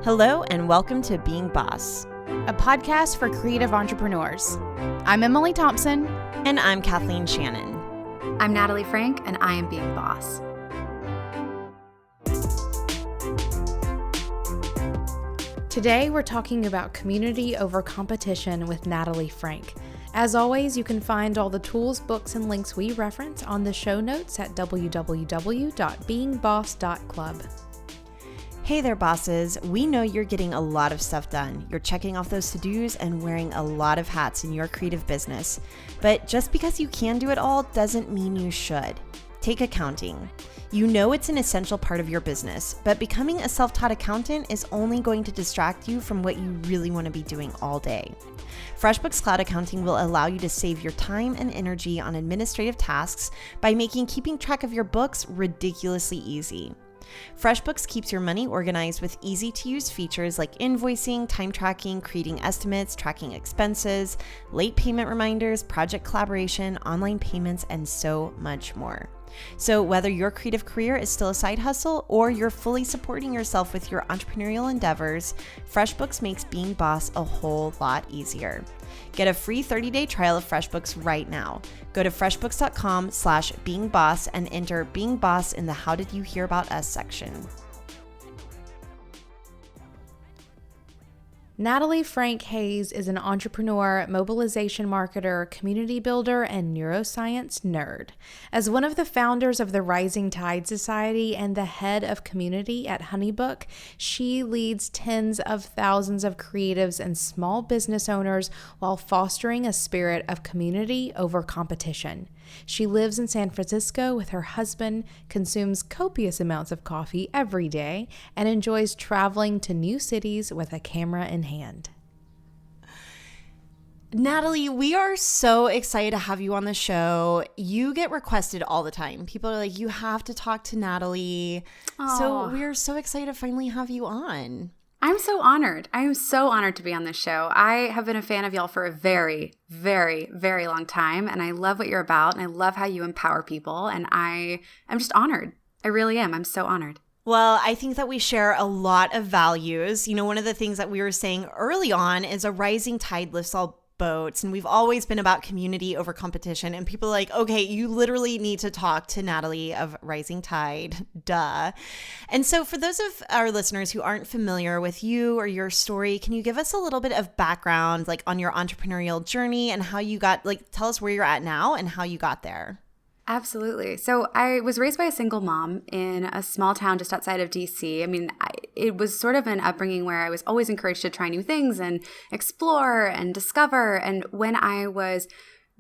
Hello and welcome to Being Boss, a podcast for creative entrepreneurs. I'm Emily Thompson. And I'm Kathleen Shannon. I'm Natalie Franke, and I am Being Boss. Today we're talking about community over competition with Natalie Franke. As always, you can find all the tools, books, and links we reference on the show notes at www.beingboss.club. Hey there, bosses. We know you're getting a lot of stuff done. You're checking off those to-dos and wearing a lot of hats in your creative business. But just because you can do it all doesn't mean you should. Take accounting. You know it's an essential part of your business, but becoming a self-taught accountant is only going to distract you from what you really want to be doing all day. FreshBooks Cloud Accounting will allow you to save your time and energy on administrative tasks by making keeping track of your books ridiculously easy. FreshBooks keeps your money organized with easy-to-use features like invoicing, time tracking, creating estimates, tracking expenses, late payment reminders, project collaboration, online payments, and so much more. So whether your creative career is still a side hustle or you're fully supporting yourself with your entrepreneurial endeavors, FreshBooks makes being boss a whole lot easier. Get a free 30-day trial of FreshBooks right now. Go to freshbooks.com/beingboss and enter Being Boss in the How Did You Hear About Us section. Natalie Franke Hayes is an entrepreneur, mobilization marketer, community builder, and neuroscience nerd. As one of the founders of the Rising Tide Society and the head of community at Honeybook, she leads tens of thousands of creatives and small business owners while fostering a spirit of community over competition. She lives in San Francisco with her husband, consumes copious amounts of coffee every day, and enjoys traveling to new cities with a camera in hand. Natalie, we are so excited to have you on the show. You get requested all the time. People are like, you have to talk to Natalie. Aww. So we're so excited to finally have you on. I'm so honored. I am so honored to be on this show. I have been a fan of y'all for a very, very, very long time, and I love what you're about, and I love how you empower people, and I'm just honored. I really am. I'm so honored. Well, I think that we share a lot of values. You know, one of the things that we were saying early on is a rising tide lifts all boats, and we've always been about community over competition, and people are like, okay, you literally need to talk to Natalie of Rising Tide, duh. And so for those of our listeners who aren't familiar with you or your story, can you give us a little bit of background like on your entrepreneurial journey and how you got, like, tell us where you're at now and how you got there? Absolutely. So I was raised by a single mom in a small town just outside of DC. I mean, it was sort of an upbringing where I was always encouraged to try new things and explore and discover. And when I was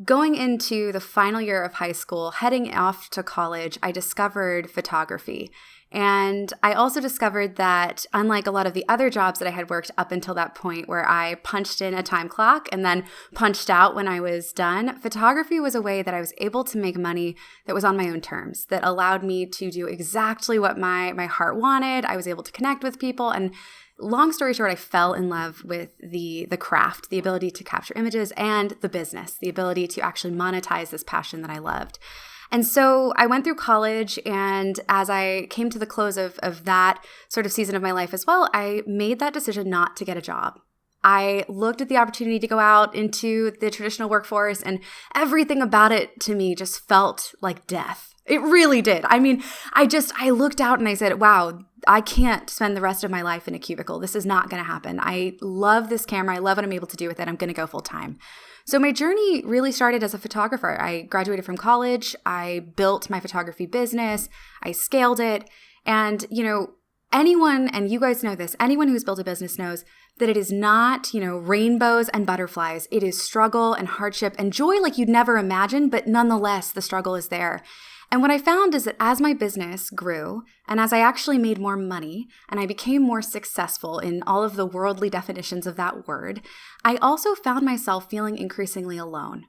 going into the final year of high school, heading off to college, I discovered photography. And I also discovered that unlike a lot of the other jobs that I had worked up until that point where I punched in a time clock and then punched out when I was done, photography was a way that I was able to make money that was on my own terms, that allowed me to do exactly what my heart wanted. I was able to connect with people. And long story short, I fell in love with the craft, the ability to capture images, and the business, the ability to actually monetize this passion that I loved. And so I went through college, and as I came to the close of that sort of season of my life as well, I made that decision not to get a job. I looked at the opportunity to go out into the traditional workforce, and everything about it to me just felt like death. It really did. I mean, I looked out and I said, wow, I can't spend the rest of my life in a cubicle. This is not going to happen. I love this camera. I love what I'm able to do with it. I'm going to go full time. So my journey really started as a photographer. I graduated from college. I built my photography business. I scaled it. And, you know, anyone, and you guys know this, anyone who's built a business knows that it is not, you know, rainbows and butterflies. It is struggle and hardship and joy like you'd never imagine, but nonetheless, the struggle is there. And what I found is that as my business grew and as I actually made more money and I became more successful in all of the worldly definitions of that word, I also found myself feeling increasingly alone.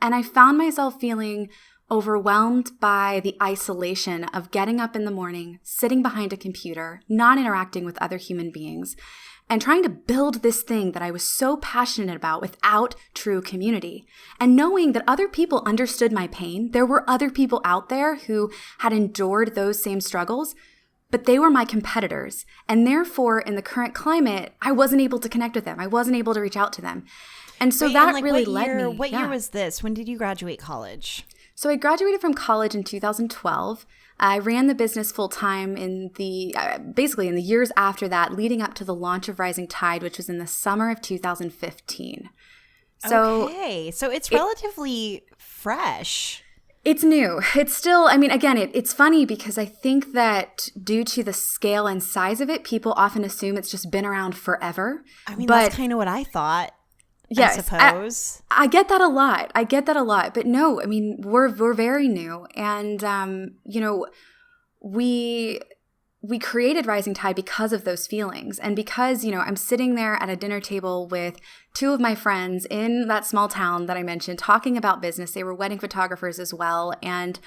And I found myself feeling overwhelmed by the isolation of getting up in the morning, sitting behind a computer, not interacting with other human beings, and trying to build this thing that I was so passionate about without true community. And knowing that other people understood my pain, there were other people out there who had endured those same struggles, but they were my competitors. And therefore, in the current climate, I wasn't able to connect with them. I wasn't able to reach out to them. And so really led me. What year was this? When did you graduate college? So I graduated from college in 2012. I ran the business full time in basically in the years after that, leading up to the launch of Rising Tide, which was in the summer of 2015. So it's relatively fresh. It's new. It's still, I mean, again, it's funny because I think that due to the scale and size of it, people often assume it's just been around forever. I mean, that's kind of what I thought. Yes, I suppose. I get that a lot. But no, I mean, we're very new. And, we created Rising Tide because of those feelings. And because, I'm sitting there at a dinner table with two of my friends in that small town that I mentioned talking about business. They were wedding photographers as well. And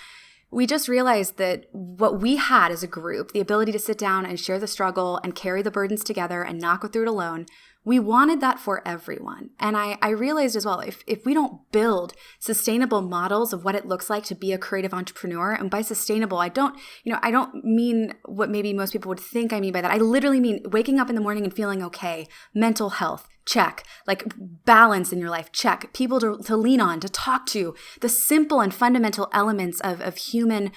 we just realized that what we had as a group, the ability to sit down and share the struggle and carry the burdens together and not go through it alone, we wanted that for everyone. And I realized as well, if we don't build sustainable models of what it looks like to be a creative entrepreneur, and by sustainable, I don't mean what maybe most people would think I mean by that. I literally mean waking up in the morning and feeling okay, mental health, check, like balance in your life, check, people to lean on, to talk to, the simple and fundamental elements of human,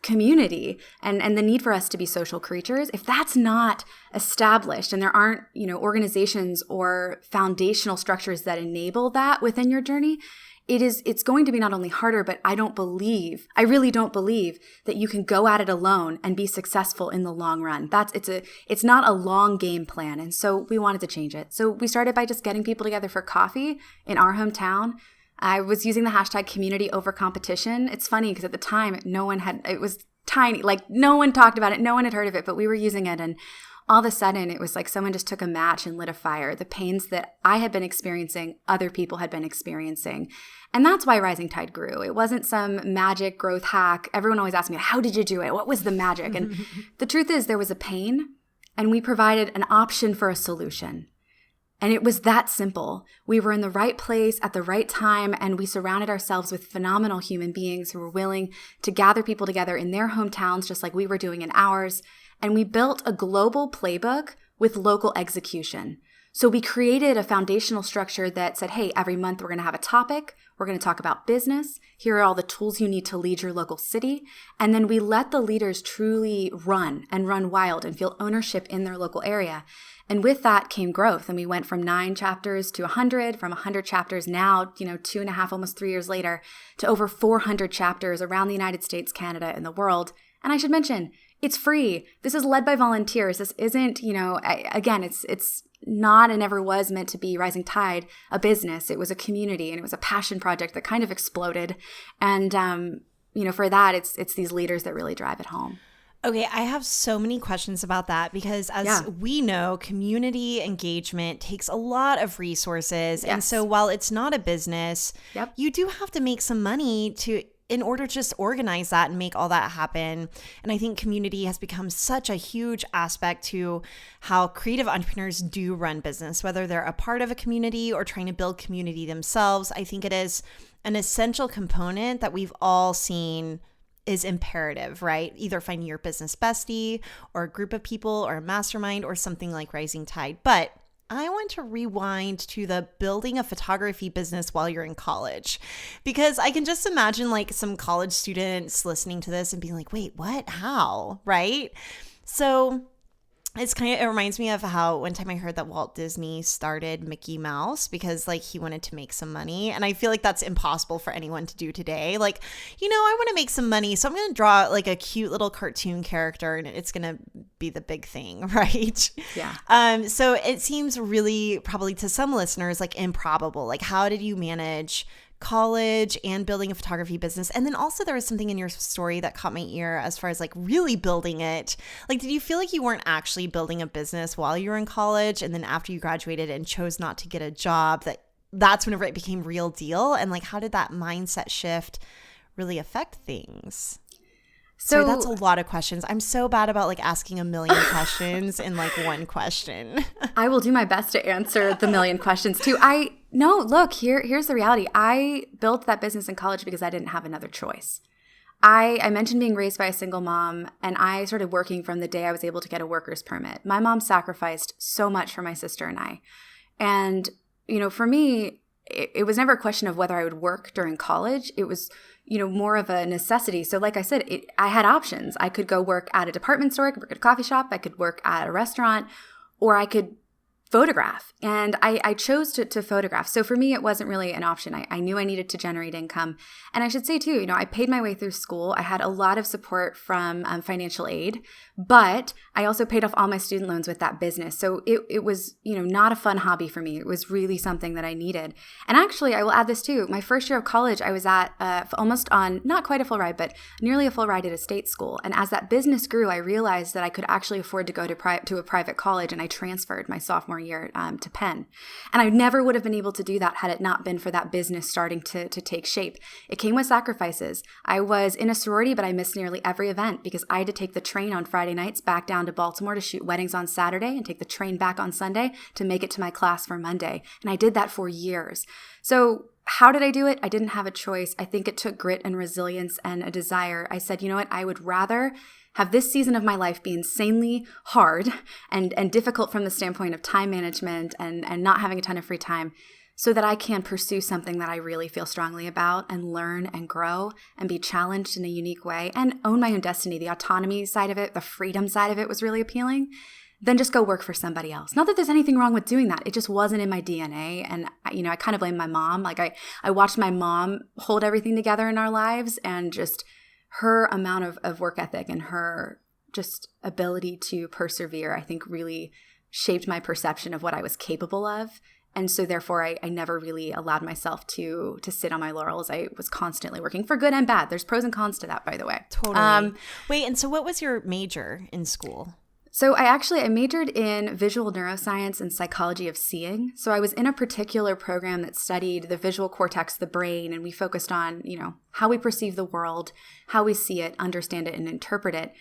community and the need for us to be social creatures. If that's not established and there aren't, organizations or foundational structures that enable that within your journey, it's going to be not only harder, but I really don't believe that you can go at it alone and be successful in the long run. It's not a long game plan. And so we wanted to change it. So we started by just getting people together for coffee in our hometown. I was using the hashtag community over competition. It's funny because at the time, it was tiny, like no one talked about it. No one had heard of it, but we were using it. And all of a sudden, it was like someone just took a match and lit a fire. The pains that I had been experiencing, other people had been experiencing. And that's why Rising Tide grew. It wasn't some magic growth hack. Everyone always asked me, how did you do it? What was the magic? And the truth is there was a pain and we provided an option for a solution. And it was that simple. We were in the right place at the right time, and we surrounded ourselves with phenomenal human beings who were willing to gather people together in their hometowns, just like we were doing in ours. And we built a global playbook with local execution. So we created a foundational structure that said, hey, every month we're going to have a topic. We're going to talk about business. Here are all the tools you need to lead your local city. And then we let the leaders truly run wild and feel ownership in their local area. And with that came growth. And we went from 9 chapters to 100, from 100 chapters now, 2.5, almost 3 years later, to over 400 chapters around the United States, Canada, and the world. And I should mention, it's free. This is led by volunteers. This isn't, again, it's not and never was meant to be Rising Tide, a business. It was a community and it was a passion project that kind of exploded. And, for that, it's these leaders that really drive it home. Okay, I have so many questions about that because as we know, community engagement takes a lot of resources. Yes. And so while it's not a business, you do have to make some money in order to just organize that and make all that happen. And I think community has become such a huge aspect to how creative entrepreneurs do run business, whether they're a part of a community or trying to build community themselves. I think it is an essential component that we've all seen is imperative, right? Either finding your business bestie or a group of people or a mastermind or something like Rising Tide. But I want to rewind to the building a photography business while you're in college, because I can just imagine like some college students listening to this and being like, wait, what? How? Right? So it reminds me of how one time I heard that Walt Disney started Mickey Mouse because like he wanted to make some money. And I feel like that's impossible for anyone to do today. Like, I want to make some money, so I'm going to draw like a cute little cartoon character and it's going to be the big thing, right? Yeah. So it seems really probably to some listeners like improbable. Like, how did you manage college and building a photography business? And then also there was something in your story that caught my ear as far as like really building it. Like, did you feel like you weren't actually building a business while you were in college, and then after you graduated and chose not to get a job, that's whenever it became real deal? And like, how did that mindset shift really affect things? So that's a lot of questions. I'm so bad about like asking a million questions in like one question. I will do my best to answer the million questions too. Look, here's the reality. I built that business in college because I didn't have another choice. I mentioned being raised by a single mom, and I started working from the day I was able to get a worker's permit. My mom sacrificed so much for my sister and I. And, for me, it was never a question of whether I would work during college. It was, more of a necessity. So like I said, I had options. I could go work at a department store, I could work at a coffee shop, I could work at a restaurant, or I could photograph. And I chose to photograph. So for me, it wasn't really an option. I knew I needed to generate income. And I should say too, I paid my way through school. I had a lot of support from financial aid, but I also paid off all my student loans with that business. So it was, not a fun hobby for me. It was really something that I needed. And actually, I will add this too. My first year of college, I was at almost on, not quite a full ride, but nearly a full ride at a state school. And as that business grew, I realized that I could actually afford to go to a private college, and I transferred my sophomore year to Penn. And I never would have been able to do that had it not been for that business starting to take shape. It came with sacrifices. I was in a sorority, but I missed nearly every event because I had to take the train on Friday nights back down to Baltimore to shoot weddings on Saturday and take the train back on Sunday to make it to my class for Monday. And I did that for years. So how did I do it? I didn't have a choice. I think it took grit and resilience and a desire. I said, you know what? I would rather have this season of my life be insanely hard and difficult from the standpoint of time management and not having a ton of free time, so that I can pursue something that I really feel strongly about and learn and grow and be challenged in a unique way and own my own destiny. The autonomy side of it, the freedom side of it was really appealing. Then just go work for somebody else. Not that there's anything wrong with doing that. It just wasn't in my DNA. And, I kind of blame my mom. Like I watched my mom hold everything together in our lives, and just her amount of work ethic and her just ability to persevere, I think really shaped my perception of what I was capable of. And so therefore, I never really allowed myself to sit on my laurels. I was constantly working for good and bad. There's pros and cons to that, by the way. Totally. Wait, and so what was your major in school? So I majored in visual neuroscience and psychology of seeing. So I was in a particular program that studied the visual cortex of the brain, and we focused on, how we perceive the world, how we see it, understand it, and interpret it.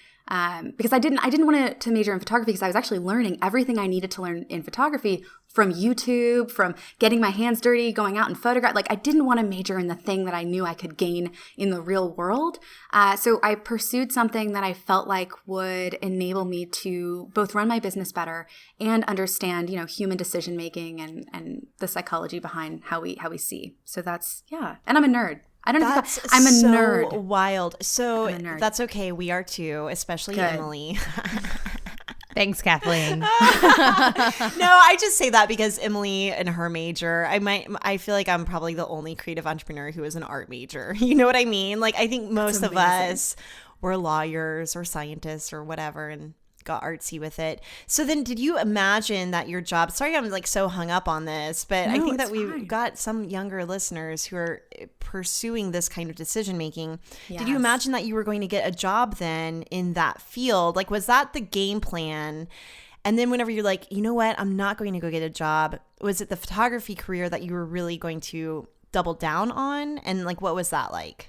Because I didn't want to major in photography, because I was actually learning everything I needed to learn in photography from YouTube, from getting my hands dirty, going out and photograph. Like, I didn't want to major in the thing that I knew I could gain in the real world. So I pursued something that I felt like would enable me to both run my business better and understand, human decision making and the psychology behind how we see. So that's, yeah. And I'm a nerd. I don't know. I'm a nerd. Wild. So that's okay. We are too, especially Emily. Thanks, Kathleen. No, I just say that because Emily and her major, I feel like I'm probably the only creative entrepreneur who is an art major. You know what I mean? Like, I think most of us were lawyers or scientists or whatever, and got artsy with it. So then did you imagine that your job, sorry I'm like so hung up on this, but I think that we've got some younger listeners who are pursuing this kind of decision making. Yes. Did you imagine that you were going to get a job then in that field? Like, was that the game plan? And then whenever you're like, you know what, I'm not going to go get a job, was it the photography career that you were really going to double down on? And like, what was that like?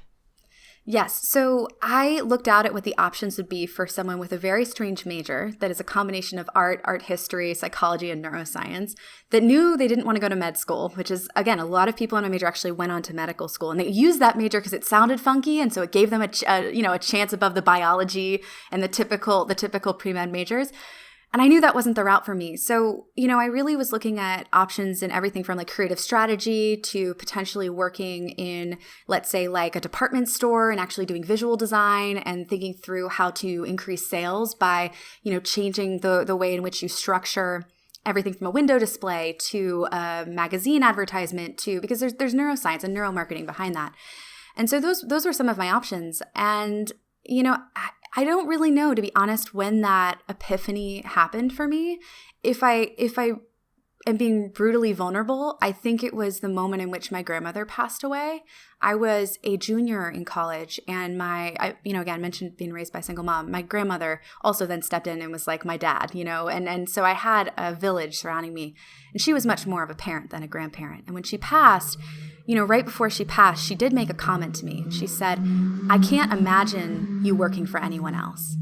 Yes. So I looked out at what the options would be for someone with a very strange major that is a combination of art history, psychology, and neuroscience, that knew they didn't want to go to med school, which is, again, a lot of people in my major actually went on to medical school. And they used that major because it sounded funky. And so it gave them a chance above the biology and the typical pre-med majors. And I knew that wasn't the route for me. So, I really was looking at options in everything from like creative strategy to potentially working in, let's say, like a department store and actually doing visual design and thinking through how to increase sales by, changing the way in which you structure everything from a window display to a magazine advertisement to, because there's neuroscience and neuromarketing behind that. And so those were some of my options. And, I don't really know, to be honest, when that epiphany happened for me. If I am being brutally vulnerable, I think it was the moment in which my grandmother passed away. I was a junior in college, and again, mentioned being raised by a single mom. My grandmother also then stepped in and was like my dad, and so I had a village surrounding me, and she was much more of a parent than a grandparent. And when she passed, right before she passed, she did make a comment to me. She said, "I can't imagine you working for anyone else."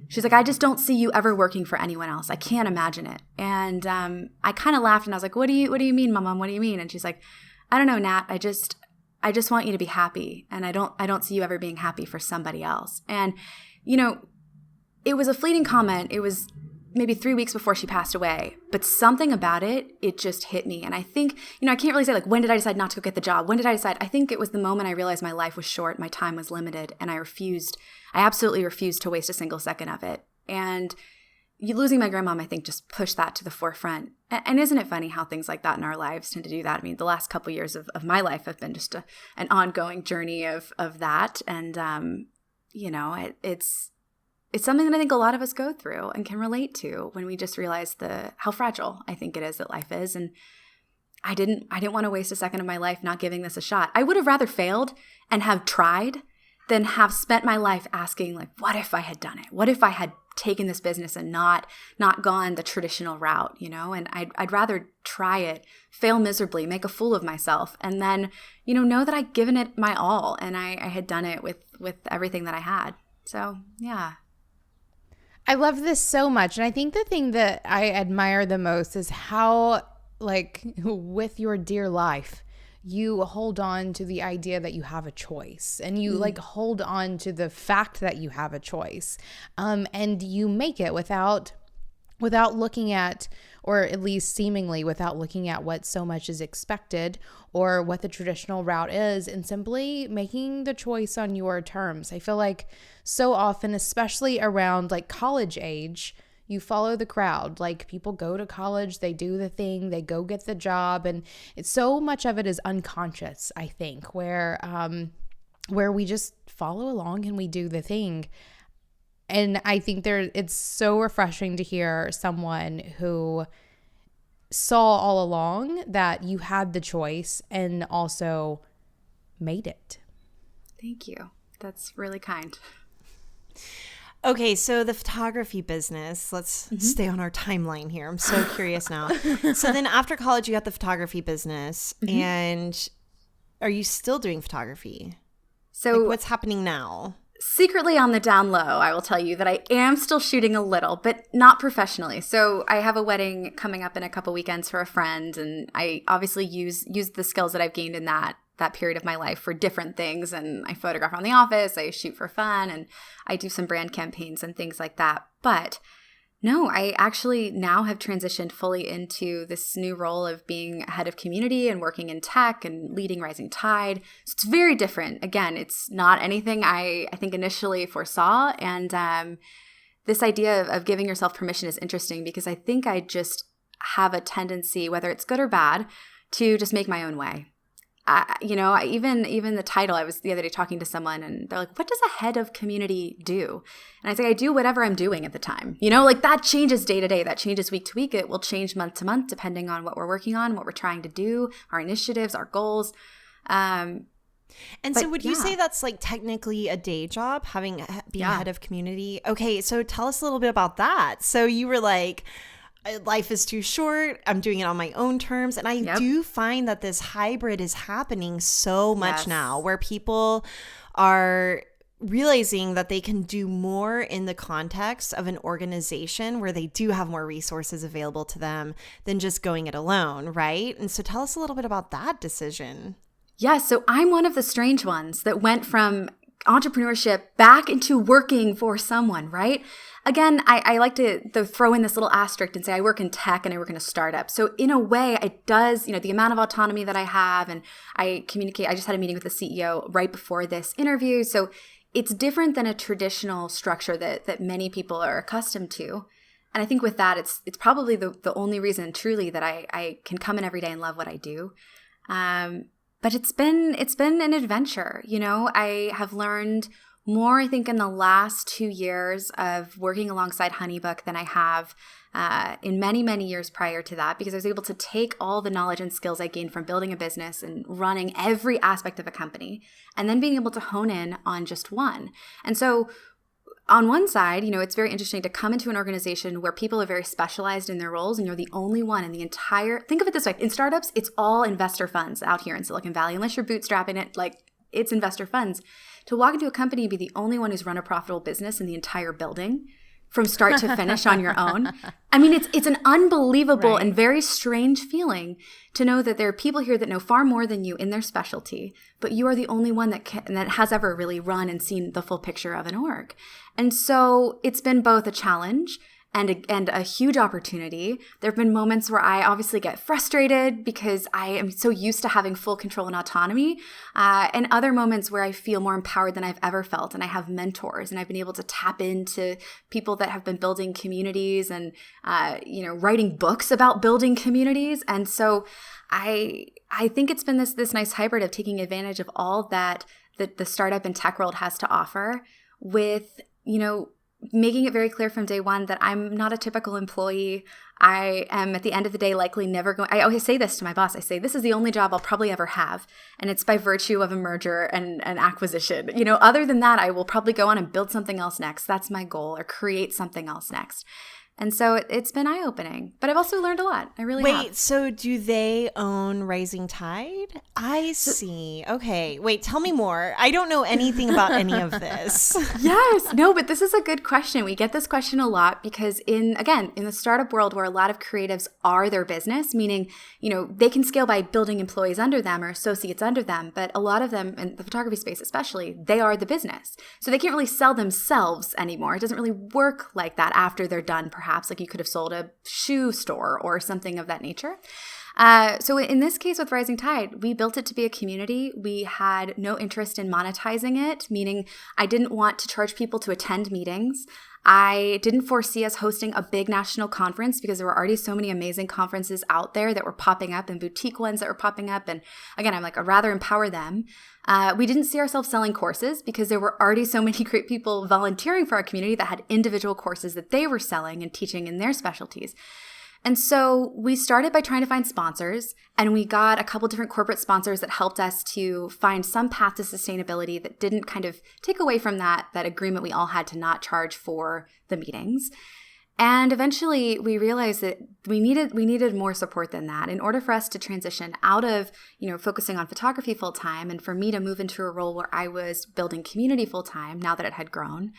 She's like, "I just don't see you ever working for anyone else. I can't imagine it." And I kind of laughed, and I was like, What do you mean, Mom? What do you mean?" And she's like, "I don't know, Nat. I just want you to be happy. And I don't see you ever being happy for somebody else. And, it was a fleeting comment. It was maybe 3 weeks before she passed away, but something about it just hit me. And I think, I can't really say like, when did I decide not to go get the job? When did I decide? I think it was the moment I realized my life was short, my time was limited, and I absolutely refused to waste a single second of it. And losing my grandmom, I think, just pushed that to the forefront. And isn't it funny how things like that in our lives tend to do that? I mean, the last couple of years of my life have been just an ongoing journey of that. And, it's something that I think a lot of us go through and can relate to when we just realize how fragile I think it is that life is. And I didn't want to waste a second of my life not giving this a shot. I would have rather failed and have tried than have spent my life asking, like, what if I had done it? What if I had taken this business and not gone the traditional route, And I'd rather try it, fail miserably, make a fool of myself, and then, know that I'd given it my all and I had done it with everything that I had. So, yeah. I love this so much. And I think the thing that I admire the most is how, like, with your dear life, you hold on to the idea that you have a choice, and you like hold on to the fact that you have a choice, and you make it without looking at, or at least seemingly without looking at what so much is expected or what the traditional route is, and simply making the choice on your terms. I feel like so often, especially around like college age, you follow the crowd. Like, people go to college, they do the thing, they go get the job, and it's so much of it is unconscious, I think, where we just follow along and we do the thing. And I think it's so refreshing to hear someone who saw all along that you had the choice and also made it. Thank you. That's really kind. Okay, so the photography business, let's stay on our timeline here. I'm so curious now. So then after college, you got the photography business, and are you still doing photography? So like, what's happening now? Secretly on the down low, I will tell you that I am still shooting a little, but not professionally. So I have a wedding coming up in a couple weekends for a friend, and I obviously use the skills that I've gained in that period of my life for different things. And I photograph around the office, I shoot for fun, and I do some brand campaigns and things like that. But no, I actually now have transitioned fully into this new role of being head of community and working in tech and leading Rising Tide. So it's very different. Again, it's not anything I think initially foresaw. And this idea of giving yourself permission is interesting, because I think I just have a tendency, whether it's good or bad, to just make my own way. Even the title, I was the other day talking to someone and they're like, what does a head of community do? And I say, I do whatever I'm doing at the time. Like that changes day to day, that changes week to week. It will change month to month, depending on what we're working on, what we're trying to do, our initiatives, our goals. So would you say that's like technically a day job, being head of community? Okay, so tell us a little bit about that. So you were like, life is too short, I'm doing it on my own terms. And I do find that this hybrid is happening so much now, where people are realizing that they can do more in the context of an organization where they do have more resources available to them than just going it alone, right? And so tell us a little bit about that decision. Yeah, so I'm one of the strange ones that went from entrepreneurship back into working for someone, right? Again, I like to throw in this little asterisk and say I work in tech and I work in a startup. So in a way, it does, the amount of autonomy that I have, and I communicate. I just had a meeting with the CEO right before this interview. So it's different than a traditional structure that many people are accustomed to. And I think with that, it's probably the only reason truly that I can come in every day and love what I do. But it's been an adventure. I have learned more, I think, in the last 2 years of working alongside Honeybook than I have in many, many years prior to that, because I was able to take all the knowledge and skills I gained from building a business and running every aspect of a company, and then being able to hone in on just one. And so on one side, it's very interesting to come into an organization where people are very specialized in their roles, and you're the only one in the entire, think of it this way, in startups, it's all investor funds out here in Silicon Valley, unless you're bootstrapping it, like it's investor funds. To walk into a company and be the only one who's run a profitable business in the entire building from start to finish on your own. I mean, it's an unbelievable and very strange feeling to know that there are people here that know far more than you in their specialty, but you are the only one that has ever really run and seen the full picture of an org. And so it's been both a challenge and a huge opportunity. There have been moments where I obviously get frustrated because I am so used to having full control and autonomy, and other moments where I feel more empowered than I've ever felt, and I have mentors, and I've been able to tap into people that have been building communities and writing books about building communities. And so I think it's been this nice hybrid of taking advantage of all that the startup and tech world has to offer with, making it very clear from day one that I'm not a typical employee. I am, at the end of the day, likely never going. I always say this to my boss. I say, this is the only job I'll probably ever have. And it's by virtue of a merger and an acquisition. Other than that, I will probably go on and build something else next. That's my goal, or create something else next. And so it's been eye-opening. But I've also learned a lot. I really have. Wait, so do they own Rising Tide? I see. Okay. Wait, tell me more. I don't know anything about any of this. Yes. No, but this is a good question. We get this question a lot because in the startup world where a lot of creatives are their business, meaning, they can scale by building employees under them or associates under them. But a lot of them, in the photography space especially, they are the business. So they can't really sell themselves anymore. It doesn't really work like that after they're done, perhaps like you could have sold a shoe store or something of that nature. So in this case with Rising Tide, we built it to be a community. We had no interest in monetizing it, meaning I didn't want to charge people to attend meetings. I didn't foresee us hosting a big national conference because there were already so many amazing conferences out there that were popping up and boutique ones that were popping up. And again, I'm like, I'd rather empower them. We didn't see ourselves selling courses because there were already so many great people volunteering for our community that had individual courses that they were selling and teaching in their specialties. And so we started by trying to find sponsors, and we got a couple different corporate sponsors that helped us to find some path to sustainability that didn't kind of take away from that agreement we all had to not charge for the meetings. And eventually we realized that we needed more support than that in order for us to transition out of, focusing on photography full time, and for me to move into a role where I was building community full time now that it had grown.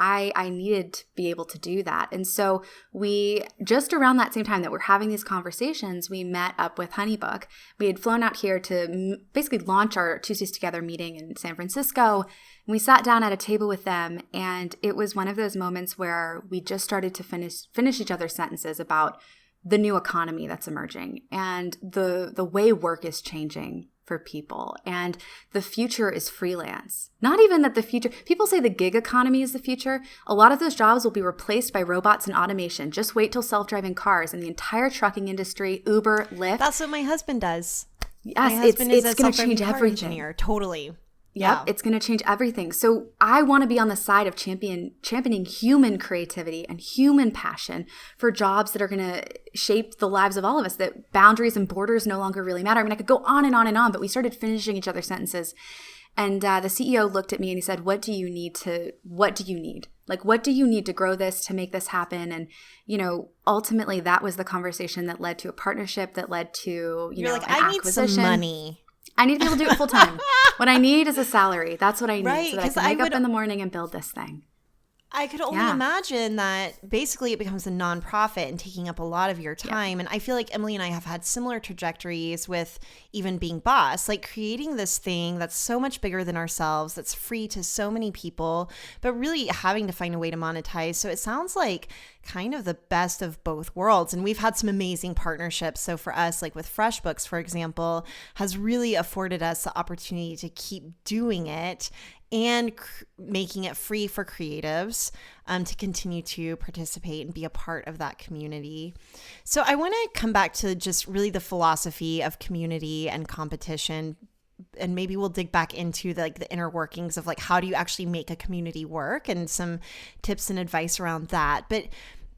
I needed to be able to do that. And so we, just around that same time that we're having these conversations, we met up with Honeybook. We had flown out here to basically launch our Tuesdays Together meeting in San Francisco. And we sat down at a table with them, and it was one of those moments where we just started to finish each other's sentences about the new economy that's emerging and the way work is changing for people. And the future is freelance. Not even that the future, people say the gig economy is the future. A lot of those jobs will be replaced by robots and automation. Just wait till self-driving cars and the entire trucking industry, Uber, Lyft. That's what my husband does. Yes, it's going to change everything. Engineer. Totally. Yep, it's going to change everything. So I want to be on the side of championing human creativity and human passion for jobs that are going to shape the lives of all of us, that boundaries and borders no longer really matter. I mean, I could go on and on and on, but we started finishing each other's sentences. And the CEO looked at me and he said, what do you need? Like, what do you need to grow this, to make this happen? And, ultimately that was the conversation that led to a partnership, that led to, You're like, an I need acquisition. some money. I need to be able to do it full time. What I need is a salary. That's what I need, right, so that I can wake up in the morning and build this thing. I could only imagine that basically it becomes a nonprofit and taking up a lot of your time. And I feel like Emily and I have had similar trajectories with even being boss, like creating this thing that's so much bigger than ourselves, that's free to so many people, but really having to find a way to monetize. So it sounds like kind of the best of both worlds. And we've had some amazing partnerships. So for us, like with FreshBooks, for example, has really afforded us the opportunity to keep doing it and making it free for creatives to continue to participate and be a part of that community. So I want to come back to just really the philosophy of community and competition, and maybe we'll dig back into the inner workings of how do you actually make a community work and some tips and advice around that. But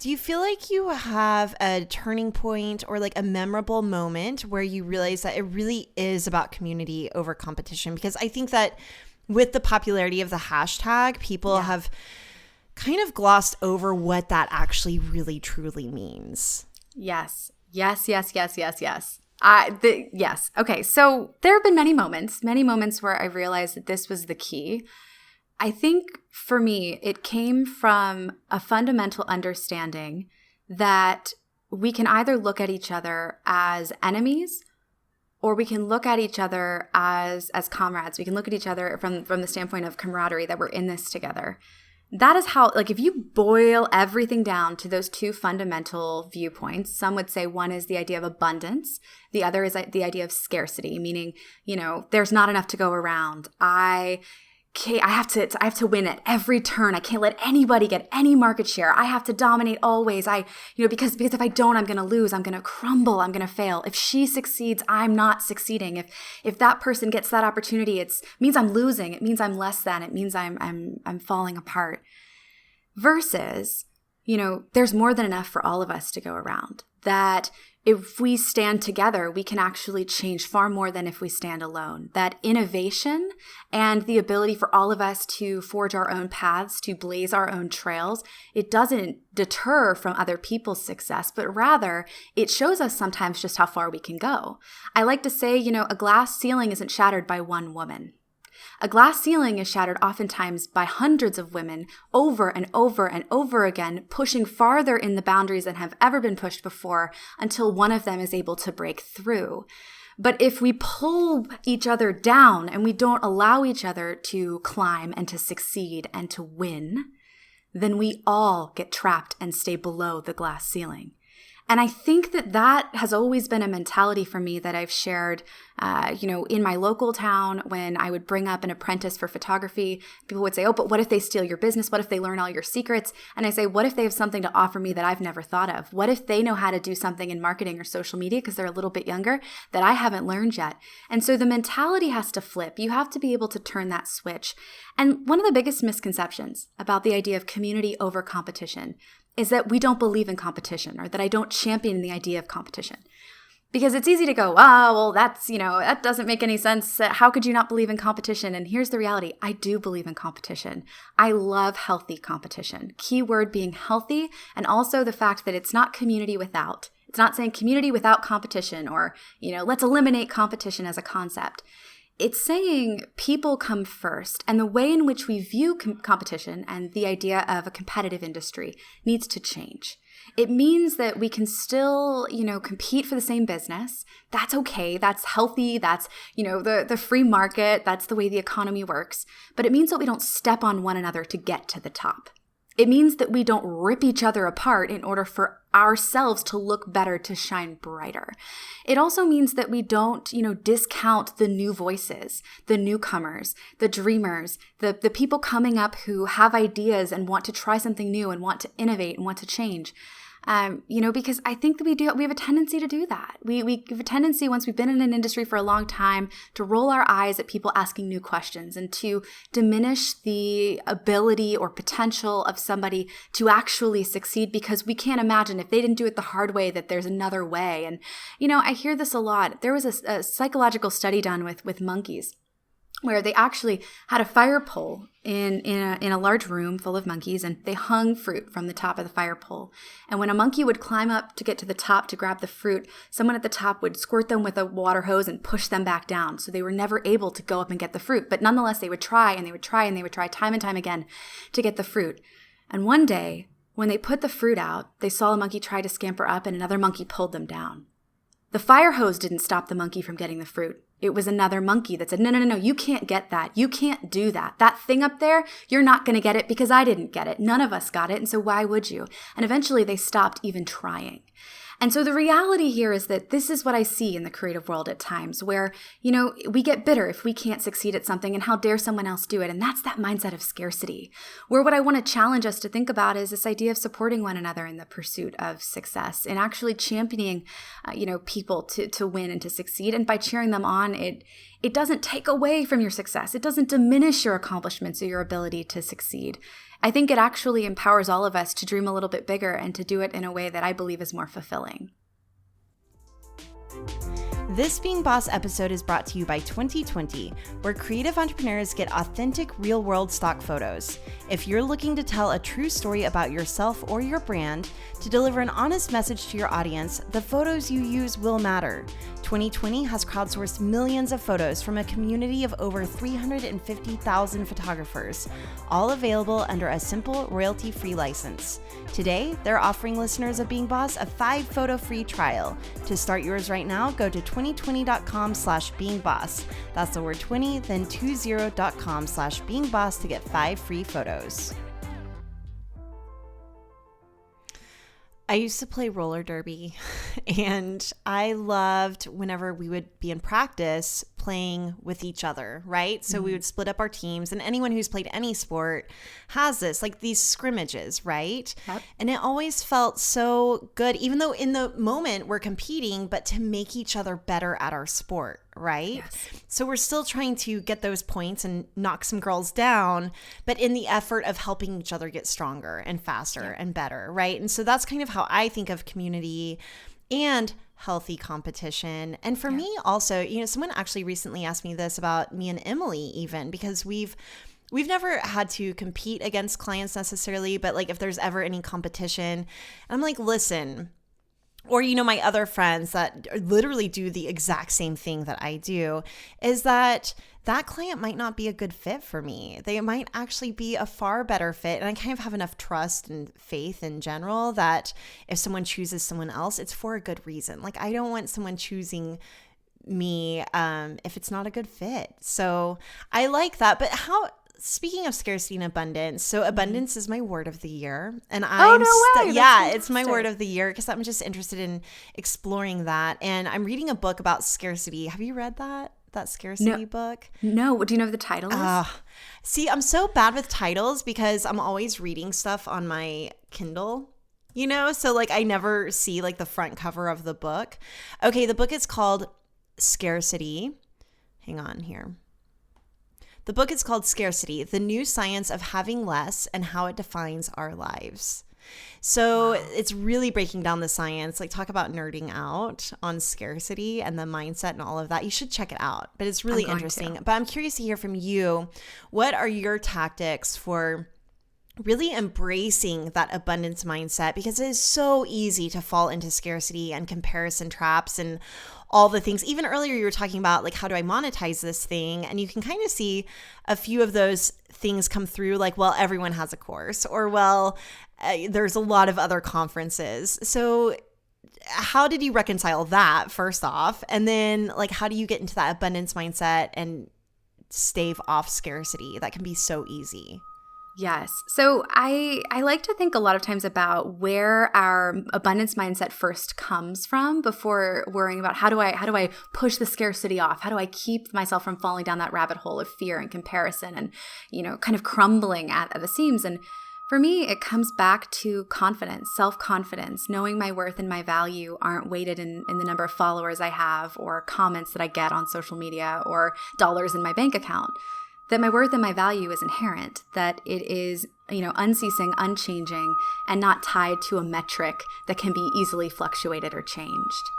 do you feel like you have a turning point or a memorable moment where you realize that it really is about community over competition? Because I think that with the popularity of the hashtag, people have kind of glossed over what that actually really truly means. Yes. Yes. Okay. So there have been many moments where I realized that this was the key. I think for me, it came from a fundamental understanding that we can either look at each other as enemies, or we can look at each other as comrades. We can look at each other from the standpoint of camaraderie, that we're in this together. That is how, like, if you boil everything down to those two fundamental viewpoints, some would say one is the idea of abundance. The other is the idea of scarcity, meaning, there's not enough to go around. I have to win at every turn. I can't let anybody get any market share. I have to dominate always. Because if I don't, I'm going to lose. I'm going to crumble. I'm going to fail. If she succeeds, I'm not succeeding. If that person gets that opportunity, it means I'm losing. It means I'm less than. It means I'm falling apart. Versus, there's more than enough for all of us to go around. That if we stand together, we can actually change far more than if we stand alone. That innovation and the ability for all of us to forge our own paths, to blaze our own trails, it doesn't deter from other people's success, but rather it shows us sometimes just how far we can go. I like to say, a glass ceiling isn't shattered by one woman. A glass ceiling is shattered oftentimes by hundreds of women over and over and over again, pushing farther in the boundaries than have ever been pushed before until one of them is able to break through. But if we pull each other down and we don't allow each other to climb and to succeed and to win, then we all get trapped and stay below the glass ceiling. And I think that has always been a mentality for me that I've shared, in my local town. When I would bring up an apprentice for photography, people would say, oh, but what if they steal your business? What if they learn all your secrets? And I say, what if they have something to offer me that I've never thought of? What if they know how to do something in marketing or social media because they're a little bit younger that I haven't learned yet? And so the mentality has to flip. You have to be able to turn that switch. And one of the biggest misconceptions about the idea of community over competition is that we don't believe in competition, or that I don't champion the idea of competition. Because it's easy to go, well, that doesn't make any sense. How could you not believe in competition? And here's the reality. I do believe in competition. I love healthy competition. Key word being healthy, and also the fact that it's not community without. It's not saying community without competition, or, let's eliminate competition as a concept. It's saying people come first, and the way in which we view competition and the idea of a competitive industry needs to change. It means that we can still, compete for the same business. That's okay. That's healthy. That's, the free market. That's the way the economy works. But it means that we don't step on one another to get to the top. It means that we don't rip each other apart in order for ourselves to look better, to shine brighter. It also means that we don't, discount the new voices, the newcomers, the dreamers, the people coming up who have ideas and want to try something new and want to innovate and want to change. Because I think that we have a tendency to do that. We have a tendency, once we've been in an industry for a long time, to roll our eyes at people asking new questions and to diminish the ability or potential of somebody to actually succeed, because we can't imagine if they didn't do it the hard way that there's another way. And, I hear this a lot. There was a psychological study done with monkeys, where they actually had a fire pole in a large room full of monkeys, and they hung fruit from the top of the fire pole. And when a monkey would climb up to get to the top to grab the fruit, someone at the top would squirt them with a water hose and push them back down. So they were never able to go up and get the fruit. But nonetheless, they would try and they would try and they would try time and time again to get the fruit. And one day, when they put the fruit out, they saw a monkey try to scamper up and another monkey pulled them down. The fire hose didn't stop the monkey from getting the fruit. It was another monkey that said, no, you can't get that. You can't do that. That thing up there, you're not going to get it because I didn't get it. None of us got it. And so why would you? And eventually they stopped even trying. And so the reality here is that this is what I see in the creative world at times, where, we get bitter if we can't succeed at something, and how dare someone else do it? And that's that mindset of scarcity, where what I want to challenge us to think about is this idea of supporting one another in the pursuit of success, and actually championing, people to win and to succeed. And by cheering them on, it doesn't take away from your success. It doesn't diminish your accomplishments or your ability to succeed. I think it actually empowers all of us to dream a little bit bigger and to do it in a way that I believe is more fulfilling. This Being Boss episode is brought to you by 2020, where creative entrepreneurs get authentic, real-world stock photos. If you're looking to tell a true story about yourself or your brand, to deliver an honest message to your audience, the photos you use will matter. 2020 has crowdsourced millions of photos from a community of over 350,000 photographers, all available under a simple royalty-free license. Today, they're offering listeners of Being Boss a 5-photo free trial. To start yours right now, go to 2020.com/beingboss. That's the word 20, then 20.com/beingboss to get 5 free photos. I used to play roller derby, and I loved whenever we would be in practice playing with each other, right? So we would split up our teams, and anyone who's played any sport has this, like these scrimmages, right? Yep. And it always felt so good, even though in the moment we're competing, but to make each other better at our sport, right? Yes. So we're still trying to get those points and knock some girls down, but in the effort of helping each other get stronger and faster and better, right? And so that's kind of how I think of community and healthy competition. And for me also, someone actually recently asked me this about me and Emily even, because we've never had to compete against clients necessarily, but like if there's ever any competition, I'm like, listen, or, my other friends that literally do the exact same thing that I do, is that client might not be a good fit for me. They might actually be a far better fit. And I kind of have enough trust and faith in general that if someone chooses someone else, it's for a good reason. Like, I don't want someone choosing me if it's not a good fit. So I like that. But speaking of scarcity and abundance, so abundance is my word of the year, and it's my word of the year because I'm just interested in exploring that. And I'm reading a book about scarcity. Have you read that scarcity book? No. Do you know what the title is? See, I'm so bad with titles because I'm always reading stuff on my Kindle. So like I never see like the front cover of the book. Okay, the book is called Scarcity. Hang on here. The book is called Scarcity, The New Science of Having Less and How It Defines Our Lives. So It's really breaking down the science, like talk about nerding out on scarcity and the mindset and all of that. You should check it out, but it's really interesting. But I'm curious to hear from you. What are your tactics for really embracing that abundance mindset? Because it is so easy to fall into scarcity and comparison traps and all the things. Even earlier you were talking about like, how do I monetize this thing? And you can kind of see a few of those things come through, like, well, everyone has a course, or well, there's a lot of other conferences. So how did you reconcile that first off? And then like, how do you get into that abundance mindset and stave off scarcity? That can be so easy. Yes. So I like to think a lot of times about where our abundance mindset first comes from before worrying about how do I push the scarcity off? How do I keep myself from falling down that rabbit hole of fear and comparison and, kind of crumbling at the seams? And for me, it comes back to confidence, self-confidence, knowing my worth and my value aren't weighted in the number of followers I have or comments that I get on social media or dollars in my bank account. That my worth and my value is inherent, that it is, unceasing, unchanging, and not tied to a metric that can be easily fluctuated or changed.